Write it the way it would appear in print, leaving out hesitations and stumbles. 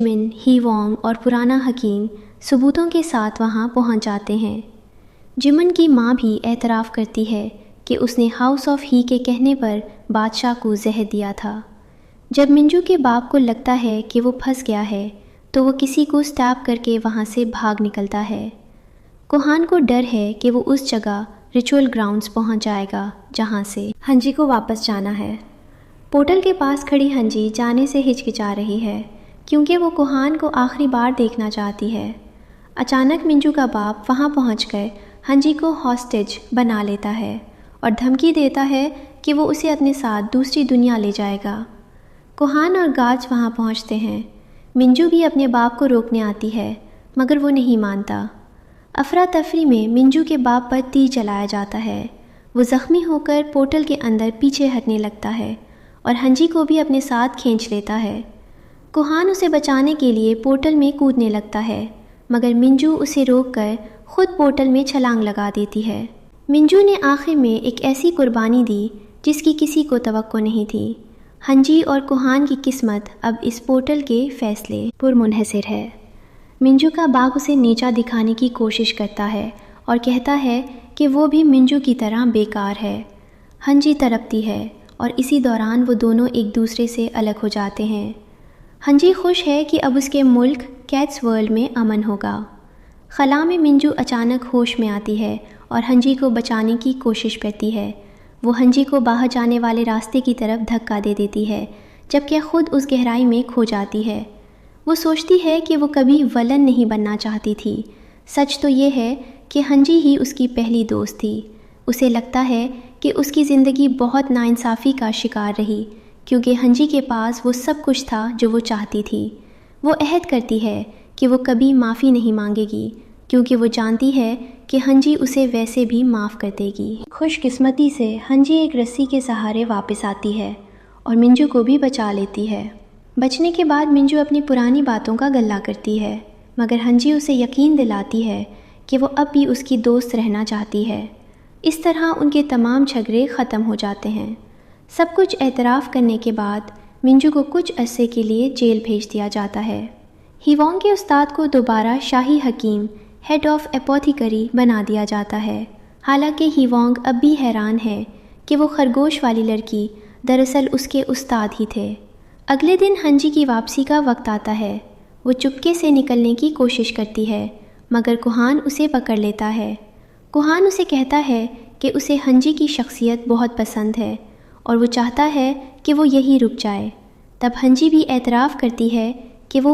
Jimin, ही Wong और पुराना हकीम सबूतों के साथ वहां पहुंच जाते हैं। जिमिन की मां भी एतराफ़ करती है कि उसने हाउस ऑफ ही के कहने पर बादशाह को जहर दिया था। जब मिंजू के बाप को लगता है कि वो फंस गया है तो वो किसी को स्टैप करके वहाँ से भाग निकलता है। कोहान को डर है कि वो उस जगह रिचुअल ग्राउंड्स पहुँच जाएगा जहाँ से हंजी को वापस जाना है। पोर्टल के पास खड़ी हंजी जाने से हिचकिचा रही है क्योंकि वो कोहान को आखिरी बार देखना चाहती है। अचानक मिंजू का बाप वहाँ पहुँचकर हंजी को हॉस्टेज बना लेता है और धमकी देता है कि वो उसे अपने साथ दूसरी दुनिया ले जाएगा। कोहान और गार्ड्स वहाँ पहुँचते हैं। मिंजू भी अपने बाप को रोकने आती है मगर वो नहीं मानता। अफरा तफरी में मिंजू के बाप पर तीर चलाया जाता है। वो ज़ख्मी होकर पोर्टल के अंदर पीछे हटने लगता है और हंजी को भी अपने साथ खींच लेता है। कोहान उसे बचाने के लिए पोर्टल में कूदने लगता है मगर मिंजू उसे रोककर खुद पोर्टल में छलांग लगा देती है। मिंजू ने आखिर में एक ऐसी कुर्बानी दी जिसकी किसी को तवक्को नहीं थी। हंजी और कोहान की किस्मत अब इस पोर्टल के फैसले पर मुनहसर है। मिंजू का बाप उसे नीचा दिखाने की कोशिश करता है और कहता है कि वो भी मिंजू की तरह बेकार है। हंजी तड़पती है और इसी दौरान वो दोनों एक दूसरे से अलग हो जाते हैं। हंजी खुश है कि अब उसके मुल्क कैट्स वर्ल्ड में अमन होगा। खला में मिंजू अचानक होश में आती है और हंजी को बचाने की कोशिश करती है। वो हंजी को बाहर जाने वाले रास्ते की तरफ धक्का दे देती है जबकि खुद उस गहराई में खो जाती है। वो सोचती है कि वो कभी वलन नहीं बनना चाहती थी। सच तो ये है कि हंजी ही उसकी पहली दोस्त थी। उसे लगता है कि उसकी ज़िंदगी बहुत नाइंसाफ़ी का शिकार रही क्योंकि हंजी के पास वो सब कुछ था जो वो चाहती थी। वो अहद करती है कि वो कभी माफ़ी नहीं मांगेगी क्योंकि वो जानती है कि हंजी उसे वैसे भी माफ़ कर देगी। खुशकिस्मती से हंजी एक रस्सी के सहारे वापस आती है और मिंजू को भी बचा लेती है। बचने के बाद मिंजू अपनी पुरानी बातों का गल्ला करती है मगर हंजी उसे यकीन दिलाती है कि वो अब भी उसकी दोस्त रहना चाहती है। इस तरह उनके तमाम झगड़े ख़त्म हो जाते हैं। सब कुछ एतराफ़ करने के बाद मिंजू को कुछ अरसे के लिए जेल भेज दिया जाता है। ही वोंग के उस्ताद को दोबारा शाही हकीम हेड ऑफ एपोथिकरी बना दिया जाता है। हालांकि ही वोंग अब भी हैरान है कि वो खरगोश वाली लड़की दरअसल उसके उस्ताद ही थे। अगले दिन हंजी की वापसी का वक्त आता है। वो चुपके से निकलने की कोशिश करती है मगर कोहान उसे पकड़ लेता है। कोहान उसे कहता है कि उसे हंजी की शख्सियत बहुत पसंद है और वो चाहता है कि वो यहीं रुक जाए। तब हंजी भी एतराफ़ करती है कि वो